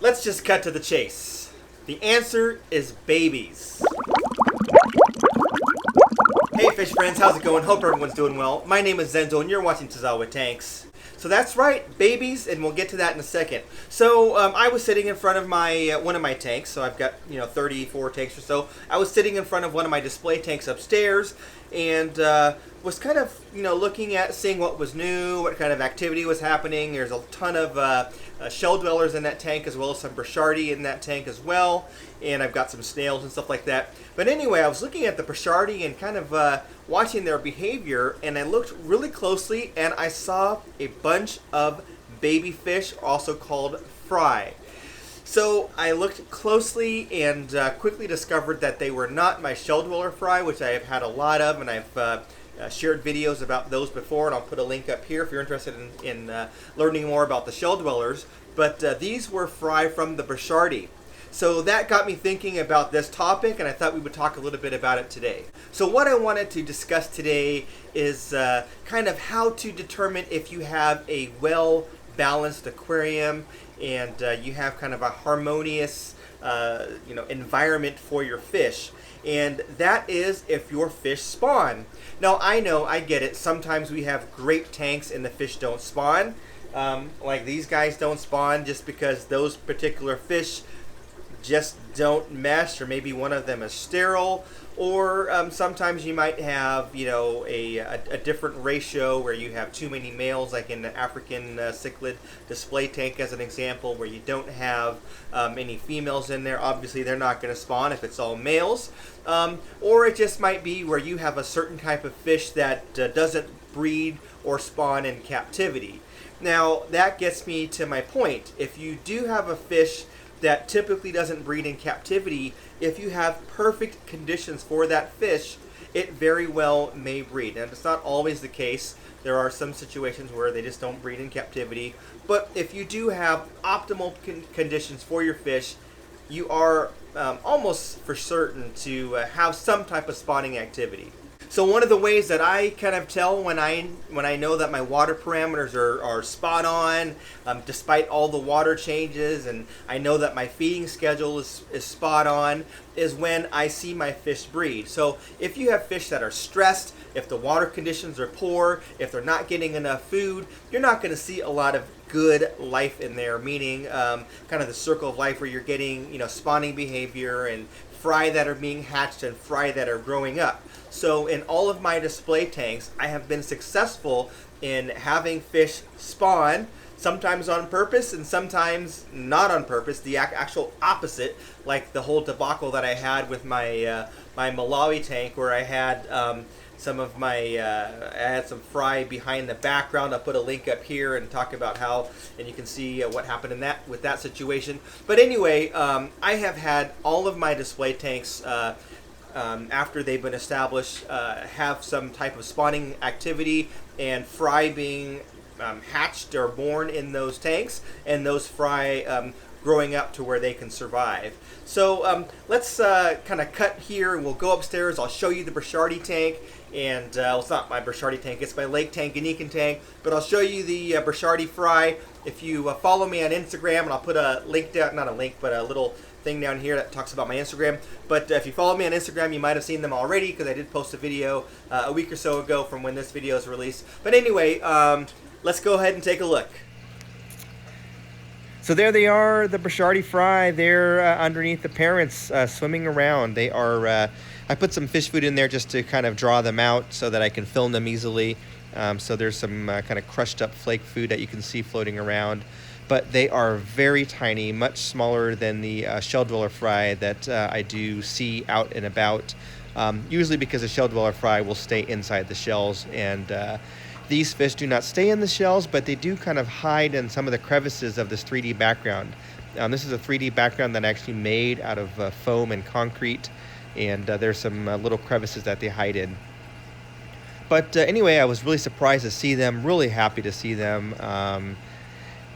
Let's just cut to the chase. The answer is babies. Hey fish friends, how's it going? Hope everyone's doing well. My name is Zenzo and you're watching Tazawa Tanks. So that's right, babies, and we'll get to that in a second. So I was sitting in front of my one of my tanks. So I've got 34 tanks or so. I was sitting in front of one of my display tanks upstairs, and was kind of looking at seeing what was new, what kind of activity was happening. There's a ton of shell dwellers in that tank, as well as some Brochardi in that tank as well, and I've got some snails and stuff like that. But anyway, I was looking at the Brochardi and kind of watching their behavior, and I looked really closely and I saw a bunch of baby fish, also called fry. So I looked closely and quickly discovered that they were not my shell dweller fry, which I have had a lot of, and I've shared videos about those before, and I'll put a link up here if you're interested in learning more about the shell dwellers. But these were fry from the Brochardi. So that got me thinking about this topic, and I thought we would talk a little bit about it today. So what I wanted to discuss today is kind of how to determine if you have a well-balanced aquarium and you have kind of a harmonious environment for your fish. And that is if your fish spawn. Now I know, I get it, sometimes we have great tanks and the fish don't spawn. Like these guys don't spawn just because those particular fish just don't mesh, or maybe one of them is sterile, or sometimes you might have a different ratio where you have too many males, like in the African cichlid display tank as an example, where you don't have any females in there. Obviously they're not going to spawn if it's all males, or it just might be where you have a certain type of fish that doesn't breed or spawn in captivity. Now that gets me to my point. If you do have a fish that typically doesn't breed in captivity, if you have perfect conditions for that fish, it very well may breed. And it's not always the case. There are some situations where they just don't breed in captivity. But if you do have optimal conditions for your fish, you are almost for certain to have some type of spawning activity. So one of the ways that I kind of tell when I know that my water parameters are spot on, despite all the water changes, and I know that my feeding schedule is spot on, is when I see my fish breed. So if you have fish that are stressed, if the water conditions are poor, if they're not getting enough food, you're not going to see a lot of good life in there, meaning kind of the circle of life where you're getting spawning behavior and fry that are being hatched and fry that are growing up. So in all of my display tanks, I have been successful in having fish spawn, sometimes on purpose and sometimes not on purpose, the actual opposite, like the whole debacle that I had with my my Malawi tank, where I had some of my I had some fry behind the background. I'll put a link up here and talk about how, and you can see what happened in that with that situation. But anyway, I have had all of my display tanks after they've been established have some type of spawning activity and fry being hatched or born in those tanks, and those fry growing up to where they can survive. So let's kind of cut here, and we'll go upstairs. I'll show you the Brochardi tank, and well, it's not my Brochardi tank, it's my lake tank, Ganikan tank, but I'll show you the Brochardi fry. If you follow me on Instagram, and I'll put a link down, not a link, but a little thing down here that talks about my Instagram. But if you follow me on Instagram, you might have seen them already, because I did post a video a week or so ago from when this video is released. But anyway, let's go ahead and take a look. So there they are, the Brochardi fry. They're underneath the parents, swimming around. They are, I put some fish food in there just to kind of draw them out so that I can film them easily. So there's some kind of crushed up flake food that you can see floating around. But they are very tiny, much smaller than the shell dweller fry that I do see out and about. Usually because the shell dweller fry will stay inside the shells, and these fish do not stay in the shells, but they do kind of hide in some of the crevices of this 3D background. This is a 3D background that I actually made out of foam and concrete, and there's some little crevices that they hide in. But anyway, I was really surprised to see them, really happy to see them.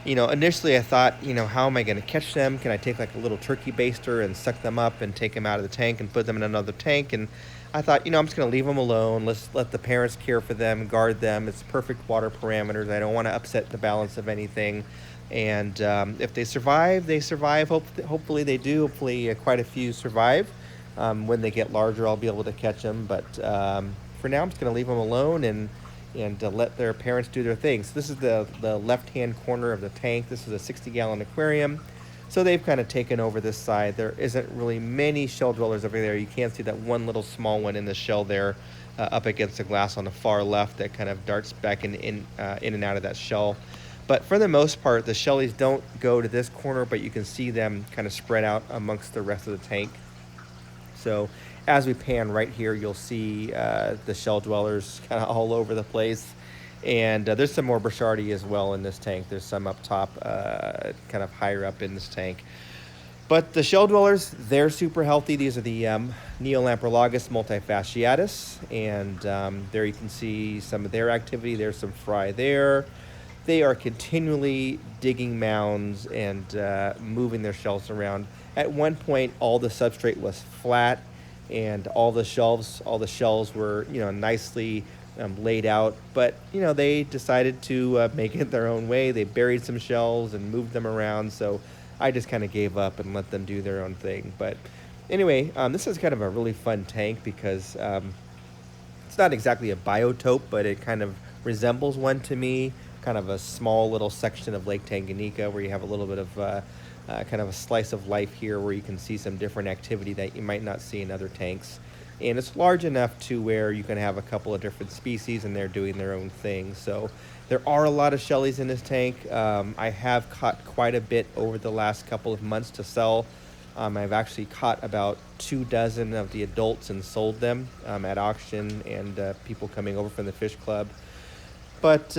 Initially I thought, how am I going to catch them? Can I take like a little turkey baster and suck them up and take them out of the tank and put them in another tank? And I thought, I'm just going to leave them alone. Let's let the parents care for them, guard them. It's perfect water parameters. I don't want to upset the balance of anything. And if they survive, they survive. Hopefully they do. Hopefully quite a few survive. When they get larger, I'll be able to catch them. But for now, I'm just going to leave them alone and let their parents do their thing. So this is the left-hand corner of the tank. This is a 60-gallon aquarium. So they've kind of taken over this side. There isn't really many shell dwellers over there. You can see that one little small one in the shell there up against the glass on the far left that kind of darts back in and out of that shell. But for the most part, the shellies don't go to this corner, but you can see them kind of spread out amongst the rest of the tank. So as we pan right here, you'll see the shell dwellers kind of all over the place. And there's some more Burchardi as well in this tank. There's some up top, kind of higher up in this tank. But the shell dwellers, they're super healthy. These are the Neolamprologus multifasciatus. And there you can see some of their activity. There's some fry there. They are continually digging mounds and moving their shells around. At one point, all the substrate was flat, and all the shells were, nicely laid out. But they decided to make it their own way. They buried some shells and moved them around. So I just kind of gave up and let them do their own thing. But anyway, this is kind of a really fun tank because it's not exactly a biotope, but it kind of resembles one to me. Kind of a small little section of Lake Tanganyika where you have a little bit of kind of a slice of life here where you can see some different activity that you might not see in other tanks. And it's large enough to where you can have a couple of different species and they're doing their own thing. So there are a lot of shellies in this tank. I have caught quite a bit over the last couple of months to sell. I've actually caught about 24 of the adults and sold them at auction and people coming over from the fish club. But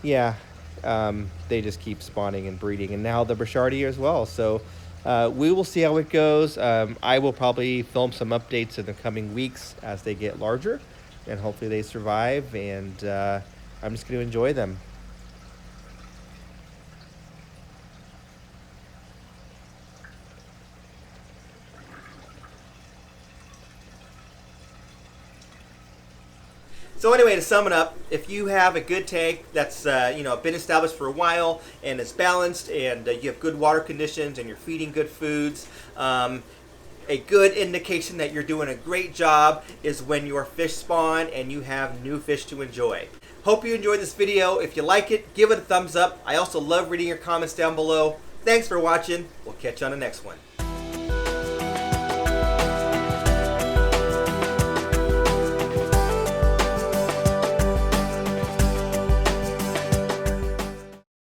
yeah, they just keep spawning and breeding, and now the Burchardi as well. So we will see how it goes. I will probably film some updates in the coming weeks as they get larger, and hopefully they survive, and I'm just going to enjoy them. So anyway, to sum it up, if you have a good tank that's been established for a while and it's balanced and you have good water conditions and you're feeding good foods, a good indication that you're doing a great job is when your fish spawn and you have new fish to enjoy. Hope you enjoyed this video. If you like it, give it a thumbs up. I also love reading your comments down below. Thanks for watching. We'll catch you on the next one.